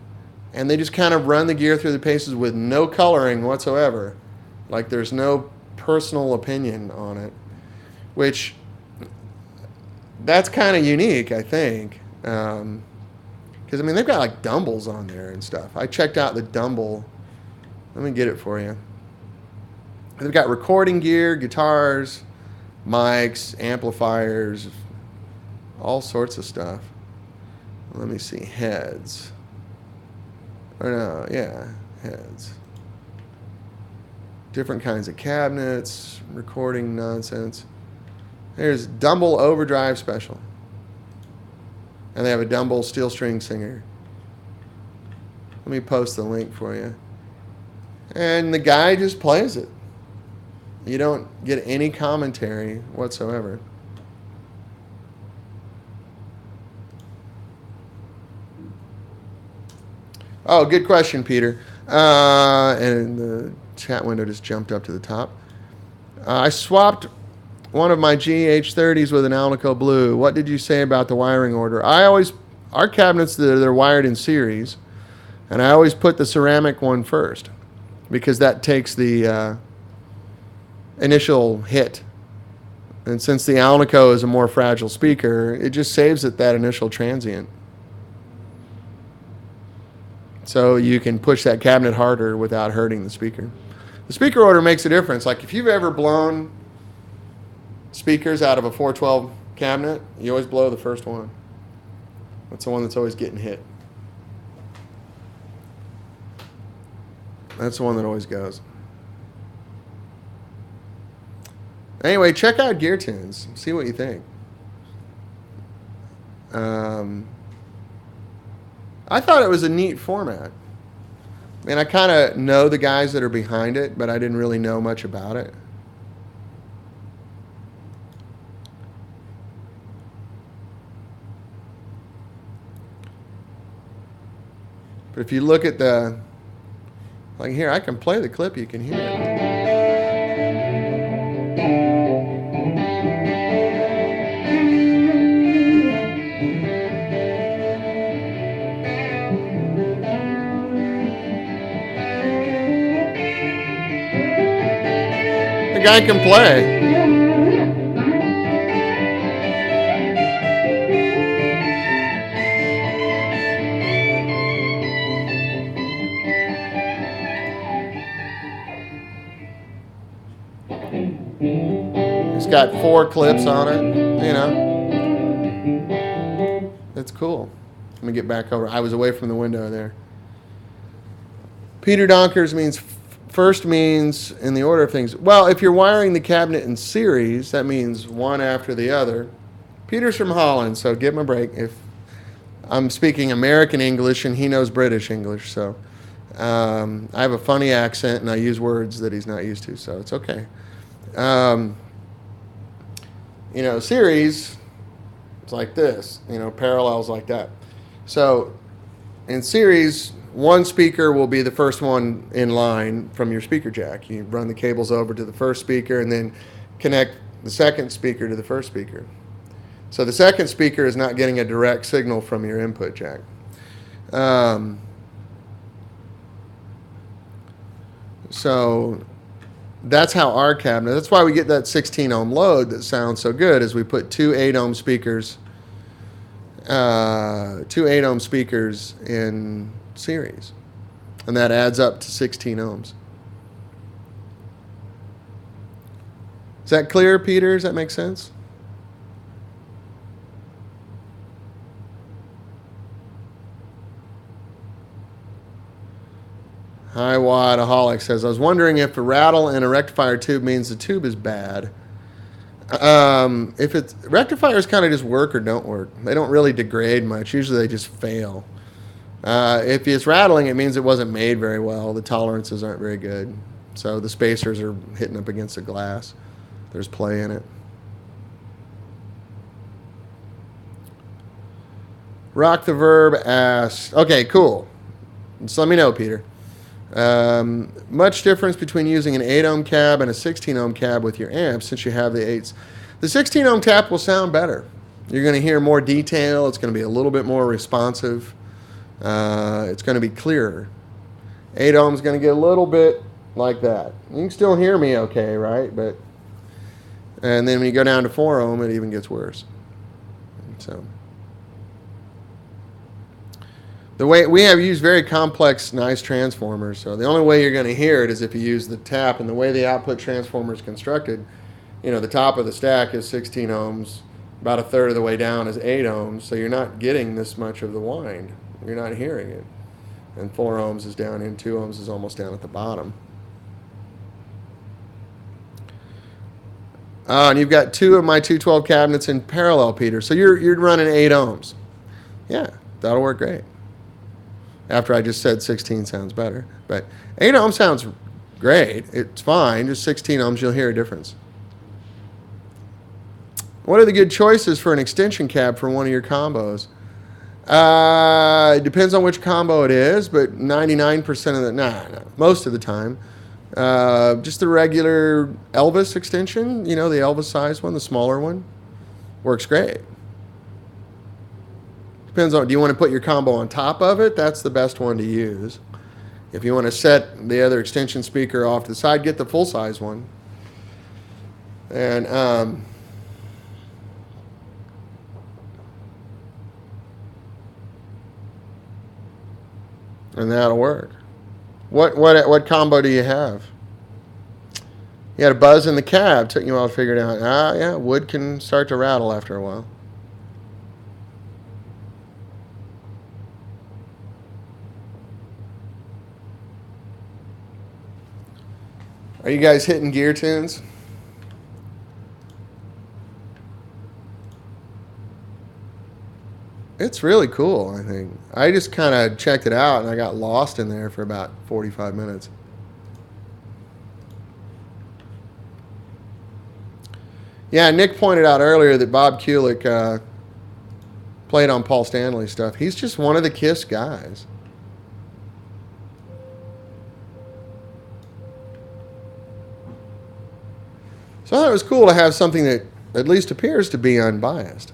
And they just kind of run the gear through the paces with no coloring whatsoever. Like there's no personal opinion on it, which that's kind of unique, I think. Because, they've got like dumbbells on there and stuff. I checked out the dumbbell. Let me get it for you. They've got recording gear, guitars, mics, amplifiers, all sorts of stuff. Let me see. Heads. Heads. Different kinds of cabinets, recording nonsense. There's Dumble Overdrive Special. And they have a Dumble Steel String Singer. Let me post the link for you. And the guy just plays it. You don't get any commentary whatsoever. Oh, good question, Peter. And the chat window just jumped up to the top. I swapped one of my GH30s with an Alnico Blue. What did you say about the wiring order? Our cabinets, they're wired in series, and I always put the ceramic one first because that takes the initial hit. And since the Alnico is a more fragile speaker, it just saves it that initial transient. So you can push that cabinet harder without hurting the speaker. The speaker order makes a difference. Like if you've ever blown speakers out of a 412 cabinet, you always blow the first one. That's the one that's always getting hit. That's the one that always goes. Anyway, check out Gear Tunes. See what you think. I thought it was a neat format. I kind of know the guys that are behind it, but I didn't really know much about it. But if you look at like here, I can play the clip, you can hear it. Guy can play. It's got 4 clips on it, That's cool. Let me get back over. I was away from the window there. Peter Donkers first means in the order of things. Well, if you're wiring the cabinet in series, that means one after the other. Peter's from Holland, so give him a break. If I'm speaking American English and he knows British English, so I have a funny accent and I use words that he's not used to, so it's okay. Series, it's like this, parallels like that. So in series, one speaker will be the first one in line from your speaker jack. You run the cables over to the first speaker and then connect the second speaker to the first speaker. So the second speaker is not getting a direct signal from your input jack. So that's how our cabinet. That's why we get that 16 ohm load that sounds so good. Is we put two 8 ohm speakers, in series, and that adds up to 16 ohms. Is that clear, Peter? Does that make sense? Hi, Wadaholic says, I was wondering if a rattle in a rectifier tube means the tube is bad. If it's rectifiers, kind of just work or don't work. They don't really degrade much. Usually they just fail. If it's rattling, it means it wasn't made very well. The tolerances aren't very good. So the spacers are hitting up against the glass. There's play in it. Rock the Verb asks, okay, cool. Just let me know, Peter. Much difference between using an 8 ohm cab and a 16 ohm cab with your amp since you have the 8s. The 16 ohm tap will sound better. You're going to hear more detail. It's going to be a little bit more responsive. It's going to be clearer. 8 ohm is going to get a little bit like that. You can still hear me okay, right? And then when you go down to 4 ohm, it even gets worse. So the way we have used very complex, nice transformers, so the only way you're going to hear it is if you use the tap. And the way the output transformer is constructed, the top of the stack is 16 ohms, about a third of the way down is 8 ohms, so you're not getting this much of the wind. You're not hearing it. And 4 ohms is down in, 2 ohms is almost down at the bottom. And you've got 2 of my 212 cabinets in parallel, Peter. So you're running 8 ohms. Yeah, that'll work great. After I just said 16 sounds better. But 8 ohms sounds great. It's fine. Just 16 ohms, you'll hear a difference. What are the good choices for an extension cab for one of your combos? It depends on which combo it is, but 99% of the, most of the time. Just the regular Elvis extension, the Elvis size one, the smaller one, works great. Depends on, do you want to put your combo on top of it? That's the best one to use. If you want to set the other extension speaker off to the side, get the full size one. And that'll work. What combo do you have? You had a buzz in the cab. Took you a while to figure it out. Yeah, wood can start to rattle after a while. Are you guys hitting gear tunes? It's really cool, I think. I just kind of checked it out, and I got lost in there for about 45 minutes. Yeah, Nick pointed out earlier that Bob Kulick played on Paul Stanley stuff. He's just one of the KISS guys. So I thought it was cool to have something that at least appears to be unbiased.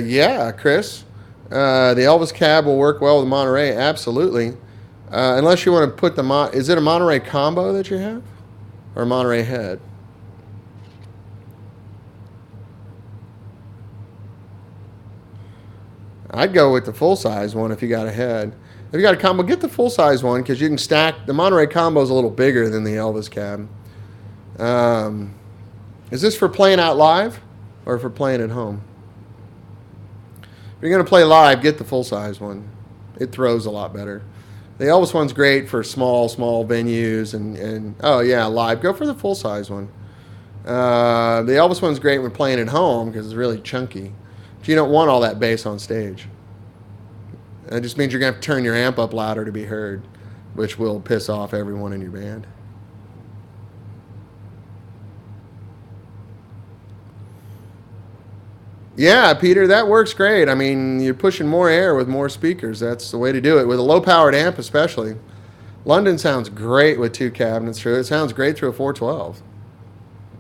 Yeah, Chris. The Elvis cab will work well with Monterey, absolutely. Unless you want to put is it a Monterey combo that you have? Or a Monterey head? I'd go with the full-size one if you got a head. If you got a combo, get the full-size one because you can stack. The Monterey combo is a little bigger than the Elvis cab. Is this for playing out live or for playing at home? If you're going to play live, get the full-size one. It throws a lot better. The Elvis one's great for small venues and oh yeah, live. Go for the full-size one. The Elvis one's great when playing at home because it's really chunky. But you don't want all that bass on stage. That just means you're going to have to turn your amp up louder to be heard, which will piss off everyone in your band. Yeah, Peter, that works great. I mean, you're pushing more air with more speakers. That's the way to do it, with a low-powered amp especially. London sounds great with 2 cabinets through it. It sounds great through a 412.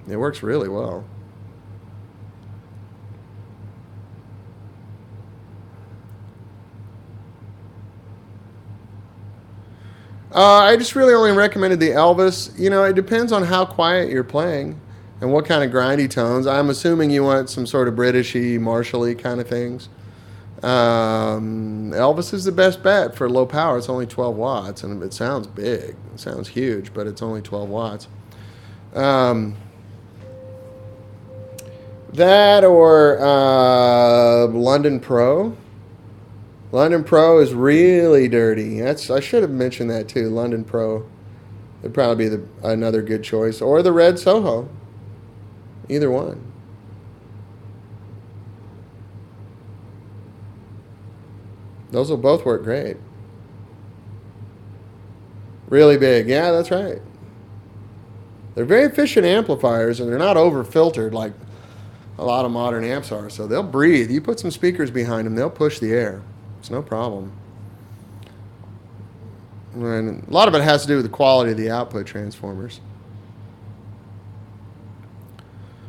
It works really well. I just really only recommended the Elvis. You know, it depends on how quiet you're playing and what kind of grindy tones. I'm assuming you want some sort of Britishy, Marshall-y kind of things. Elvis is the best bet for low power. It's only 12 watts, and it sounds big. It sounds huge, but it's only 12 watts. That or London Pro. London Pro is really dirty. I should have mentioned that too. London Pro would probably be another good choice, or the Red Soho. Either one. Those will both work great. Really big. Yeah, that's right. They're very efficient amplifiers, and they're not over-filtered like a lot of modern amps are. So they'll breathe. You put some speakers behind them, they'll push the air. It's no problem. And a lot of it has to do with the quality of the output transformers.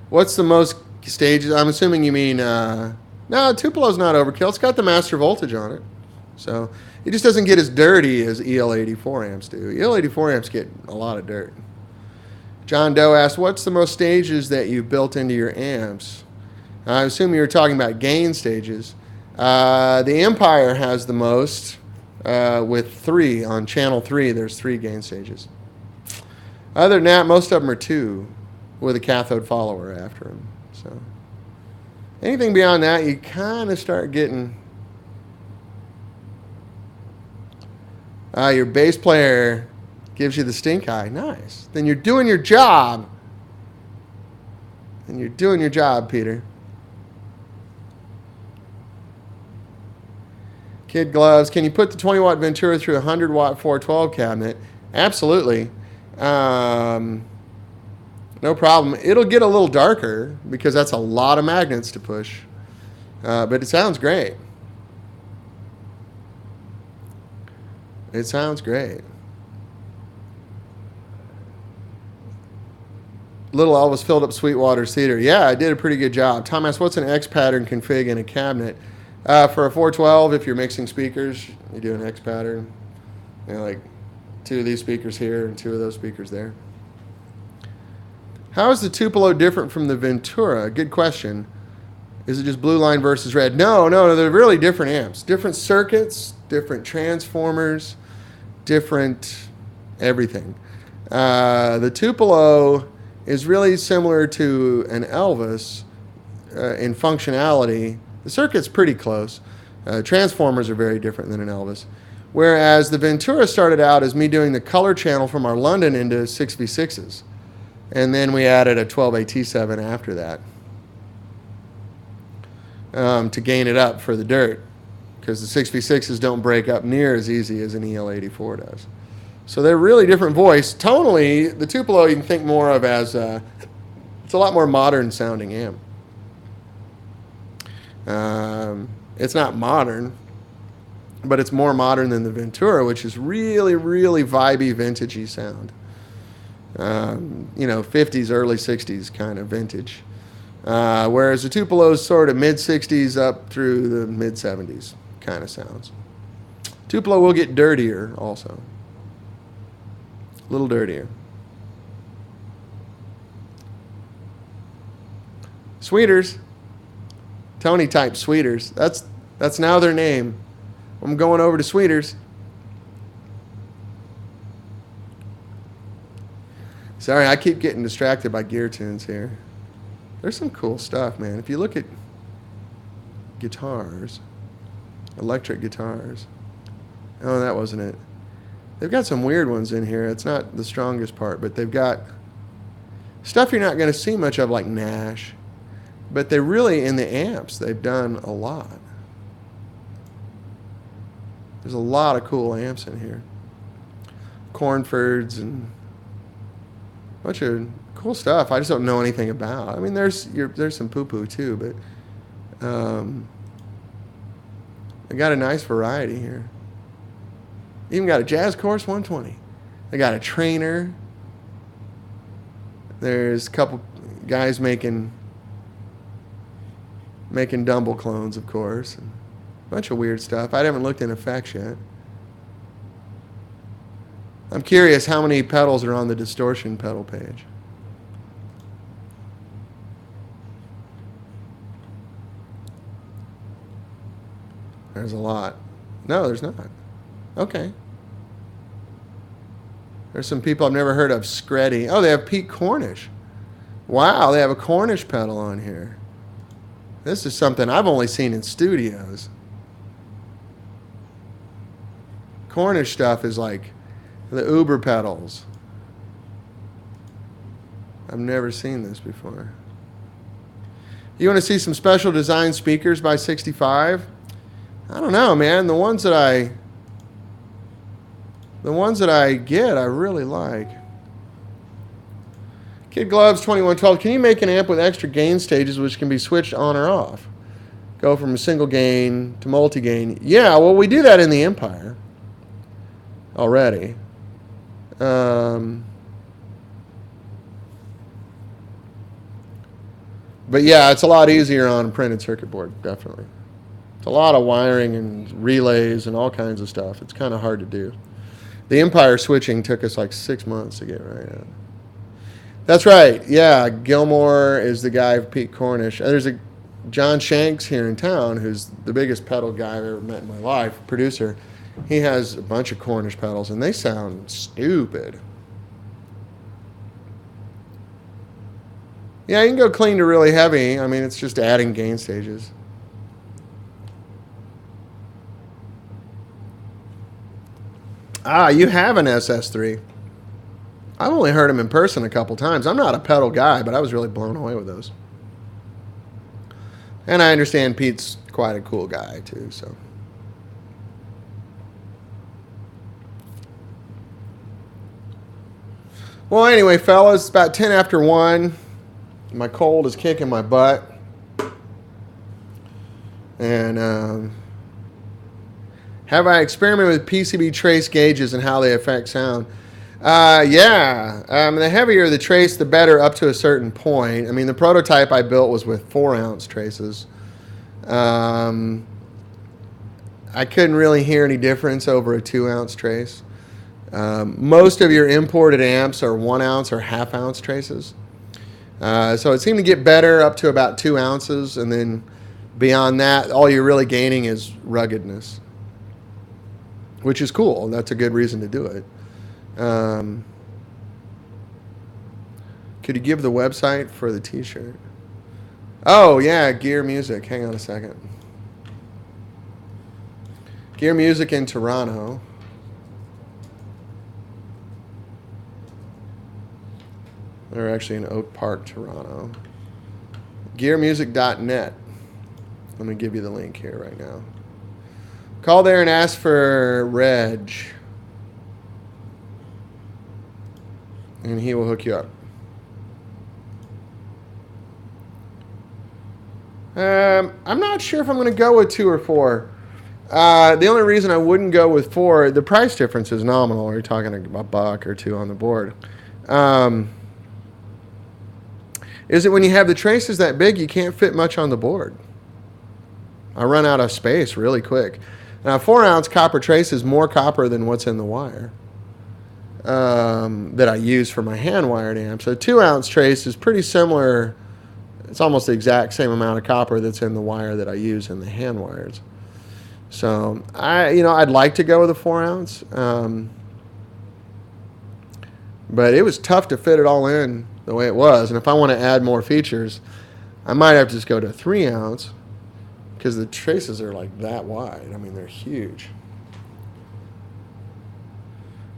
What's the most stages? I'm assuming you mean... no, Tupelo's not overkill. It's got the master voltage on it. So it just doesn't get as dirty as EL84 amps do. EL84 amps get a lot of dirt. John Doe asked, what's the most stages that you've built into your amps? I assume you were talking about gain stages. The Empire has the most with 3. On channel 3, there's 3 gain stages. Other than that, most of them are 2 with a cathode follower after them. So anything beyond that, you kind of start getting... your bass player gives you the stink eye. Nice. Then you're doing your job. And you're doing your job, Peter. Kid Gloves. Can you put the 20-watt Ventura through a 100-watt 412 cabinet? Absolutely. No problem. It'll get a little darker because that's a lot of magnets to push. But it sounds great. It sounds great. Little Elvis filled up Sweetwater's theater. Yeah, I did a pretty good job. Tom asked, what's an X pattern config in a cabinet? For a 412, if you're mixing speakers, you do an X pattern. You know, like 2 of these speakers here and 2 of those speakers there. How is the Tupelo different from the Ventura? Good question. Is it just blue line versus red? No, they're really different amps. Different circuits, different transformers, different everything. The Tupelo is really similar to an Elvis in functionality. The circuit's pretty close. Transformers are very different than an Elvis. Whereas the Ventura started out as me doing the color channel from our London into 6v6s. And then we added a 12AT7 after that to gain it up for the dirt. Because the 6v6s don't break up near as easy as an EL84 does. So they're really different voice. Tonally, the Tupelo you can think more of as it's a lot more modern sounding amp. It's not modern, but it's more modern than the Ventura, which is really, really vibey, vintagey sound. 50s, early 60s kind of vintage. Whereas the Tupelo's sort of mid-60s up through the mid-70s kind of sounds. Tupelo will get dirtier also. A little dirtier. Sweeters. Tony typed Sweeters. That's now their name. I'm going over to Sweeters. Sorry, I keep getting distracted by gear tunes here. There's some cool stuff, man. If you look at guitars, electric guitars. Oh, that wasn't it. They've got some weird ones in here. It's not the strongest part, but they've got stuff you're not going to see much of, like Nash. But they're really, in the amps, they've done a lot. There's a lot of cool amps in here. Cornfords and a bunch of cool stuff I just don't know anything about. I mean, there's some poo-poo too, but they got a nice variety here. Even got a Jazz Chorus 120. They got a Trainer. There's a couple guys making Dumble clones, of course. And a bunch of weird stuff. I haven't looked in effects yet. I'm curious how many pedals are on the distortion pedal page. There's a lot. No, there's not. Okay. There's some people I've never heard of. Screddy. Oh, they have Pete Cornish. Wow, they have a Cornish pedal on here. This is something I've only seen in studios. Cornish stuff is like the Uber pedals. I've never seen this before. You want to see some special design speakers by 65? I don't know, man. The ones that I get, I really like. Kid Gloves 2112. Can you make an amp with extra gain stages which can be switched on or off? Go from a single gain to multi-gain. Yeah, well, we do that in the Empire already. But yeah, it's a lot easier on a printed circuit board, definitely. It's a lot of wiring and relays and all kinds of stuff. It's kind of hard to do. The Empire switching took us like 6 months to get right at. That's right. Yeah, Gilmore is the guy of Pete Cornish. There's a John Shanks here in town, who's the biggest pedal guy I've ever met in my life, producer. He has a bunch of Cornish pedals, and they sound stupid. Yeah, you can go clean to really heavy. I mean, it's just adding gain stages. Ah, you have an SS3. I've only heard him in person a couple times. I'm not a pedal guy, but I was really blown away with those. And I understand Pete's quite a cool guy, too, so. Well, anyway, fellas, it's about 10 after 1. My cold is kicking my butt. And have I experimented with PCB trace gauges and how they affect sound? Yeah. The heavier the trace, the better up to a certain point. I mean, the prototype I built was with 4-ounce traces. I couldn't really hear any difference over a 2-ounce trace. Most of your imported amps are 1-ounce or half-ounce traces. So it seemed to get better up to about 2 ounces, and then beyond that, all you're really gaining is ruggedness, which is cool. That's a good reason to do it. Could you give the website for the t-shirt? Oh, yeah, Gear Music. Hang on a second. Gear Music in Toronto. They're actually in Oak Park, Toronto. GearMusic.net. Let me give you the link here right now. Call there and ask for Reg, and he will hook you up. I'm not sure if I'm going to go with 2 or 4. The only reason I wouldn't go with 4, the price difference is nominal. You're talking about $1 or $2 on the board. Is it when you have the traces that big, you can't fit much on the board. I run out of space really quick. Now, 4-ounce copper trace is more copper than what's in the wire that I use for my hand-wired amp. So 2-ounce trace is pretty similar. It's almost the exact same amount of copper that's in the wire that I use in the hand wires. So I'd like to go with a 4-ounce, but it was tough to fit it all in the way it was. And if I want to add more features, I might have to just go to 3-ounce because the traces are like that wide. I mean, they're huge.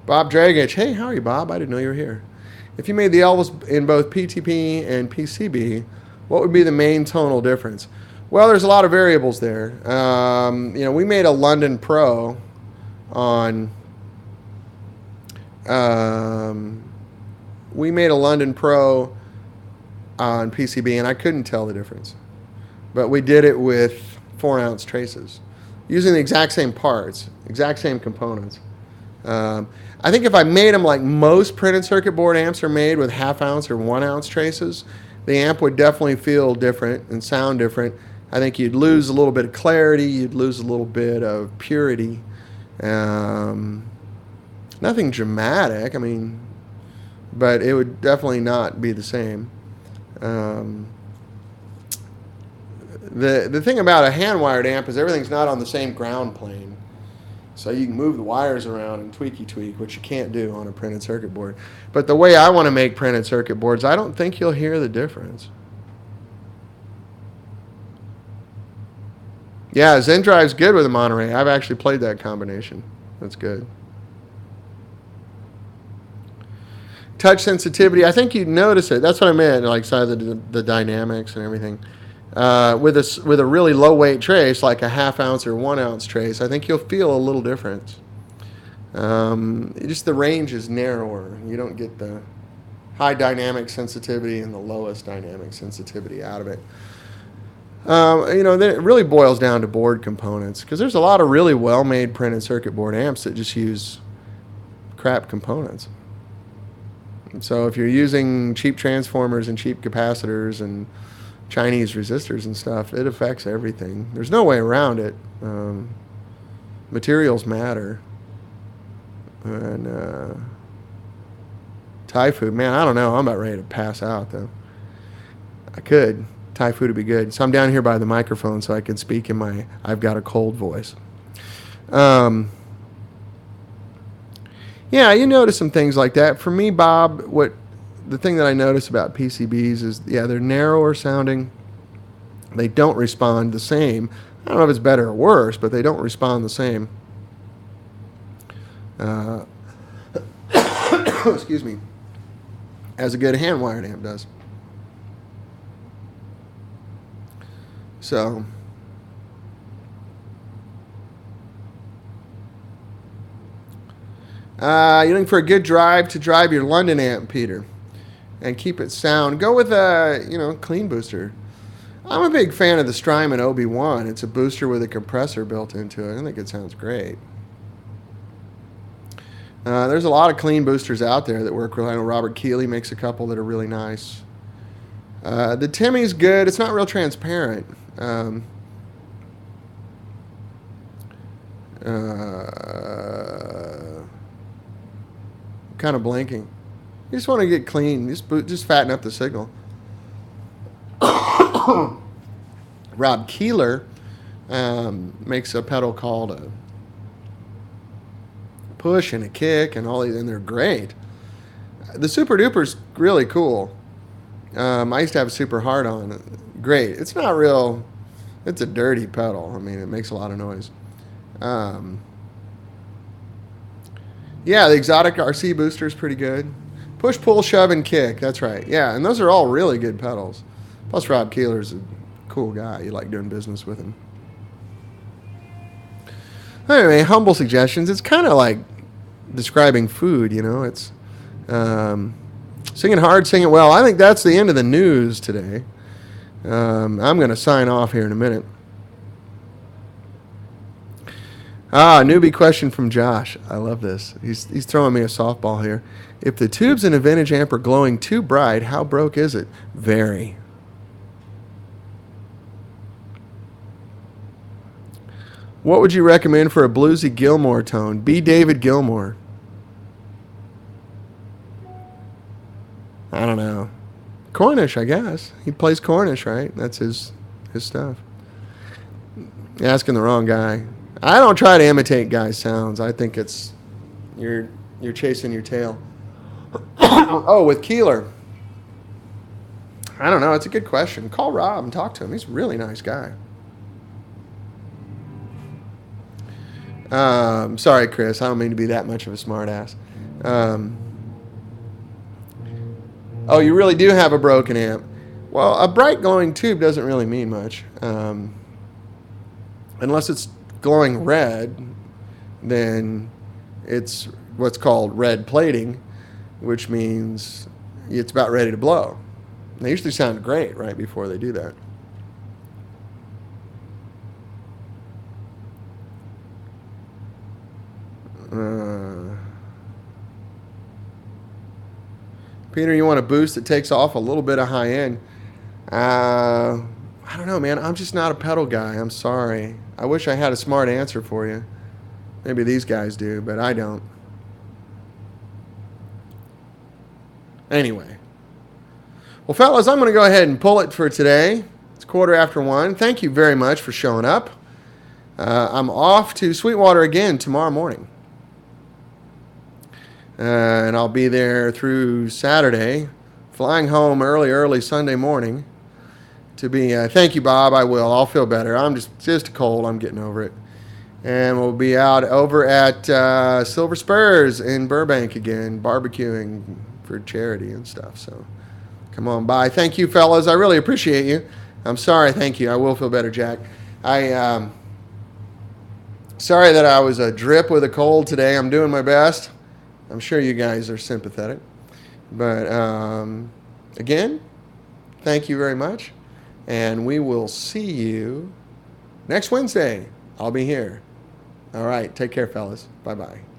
Bob Dragich. Hey, how are you, Bob? I didn't know you were here. If you made the Elvis in both PTP and PCB, what would be the main tonal difference? Well, there's a lot of variables there. We made a London Pro on PCB, and I couldn't tell the difference. But we did it with 4-ounce traces, using the exact same parts, exact same components. I think if I made them like most printed circuit board amps are made with 1/2-ounce or 1-ounce traces, the amp would definitely feel different and sound different. I think you'd lose a little bit of clarity, you'd lose a little bit of purity. Nothing dramatic. I mean, but it would definitely not be the same. Um, the thing about a hand wired amp is everything's not on the same ground plane. So you can move the wires around and tweak, which you can't do on a printed circuit board. But the way I want to make printed circuit boards, I don't think you'll hear the difference. Yeah, Zendrive's good with a Monterey. I've actually played that combination. That's good. Touch sensitivity, I think you'd notice it. That's what I meant, like the dynamics and everything. With a really low weight trace, like a 1/2 ounce or 1 ounce trace, I think you'll feel a little difference. Just the range is narrower. You don't get the high dynamic sensitivity and the lowest dynamic sensitivity out of it. Then it really boils down to board components, because there's a lot of really well-made printed circuit board amps that just use crap components. So if you're using cheap transformers and cheap capacitors and Chinese resistors and stuff, it affects everything. There's no way around it. Materials matter. And Thai food, man, I don't know. I'm about ready to pass out, though. I could. Thai food would be good. So I'm down here by the microphone so I can speak in my I've got a cold voice. Yeah, you notice some things like that. For me, Bob, the thing that I notice about PCBs is, they're narrower sounding. They don't respond the same. I don't know if it's better or worse, but they don't respond the same. Excuse me. As a good hand-wired amp does. So, you're looking for a good drive to drive your London amp, Peter, and keep it sound. Go with a clean booster. I'm a big fan of the Strymon OB1. It's a booster with a compressor built into it. I think it sounds great. There's a lot of clean boosters out there that work really. I know Robert Keeley makes a couple that are really nice. The Timmy's good. It's not real transparent. Kind of blinking. You just want to get clean. Just fatten up the signal. Rob Keeler makes a pedal called a push and a kick and all these, and they're great. The Super Duper's really cool. I used to have a Super Hard on. Great. It's not real. It's a dirty pedal. I mean, it makes a lot of noise. Yeah, the Exotic RC booster is pretty good. Push, pull, shove, and kick. That's right. Yeah, and those are all really good pedals. Plus, Rob Keeler's a cool guy. You like doing business with him. Anyway, humble suggestions. It's kind of like describing food, It's singing hard, singing well. I think that's the end of the news today. I'm going to sign off here in a minute. Newbie question from Josh. I love this. He's throwing me a softball here. If the tubes in a vintage amp are glowing too bright, how broke is it? Very. What would you recommend for a bluesy Gilmore tone? B. David Gilmour. I don't know. Cornish, I guess. He plays Cornish, right? That's his stuff. You're asking the wrong guy. I don't try to imitate guys' sounds. I think it's you're chasing your tail. Oh, with Keeler. I don't know. It's a good question. Call Rob and talk to him. He's a really nice guy. Sorry, Chris. I don't mean to be that much of a smart ass. Oh, you really do have a broken amp. Well, a bright glowing tube doesn't really mean much. Unless it's glowing red, then it's what's called red plating, which means it's about ready to blow. They usually sound great right before they do that. Peter, you want a boost that takes off a little bit of high end? I don't know, man. I'm just not a pedal guy. I'm sorry. I wish I had a smart answer for you. Maybe these guys do, but I don't. Anyway. Well, fellas, I'm going to go ahead and pull it for today. It's 1:15. Thank you very much for showing up. I'm off to Sweetwater again tomorrow morning. And I'll be there through Saturday, flying home early Sunday morning to be, thank you, Bob, I will. I'll feel better. I'm just a cold. I'm getting over it. And we'll be out over at Silver Spurs in Burbank again, barbecuing for charity and stuff. So come on by. Thank you, fellas. I really appreciate you. I'm sorry. Thank you. I will feel better, Jack. Sorry that I was a drip with a cold today. I'm doing my best. I'm sure you guys are sympathetic. But again, thank you very much. And we will see you next Wednesday. I'll be here. All right. Take care, fellas. Bye-bye.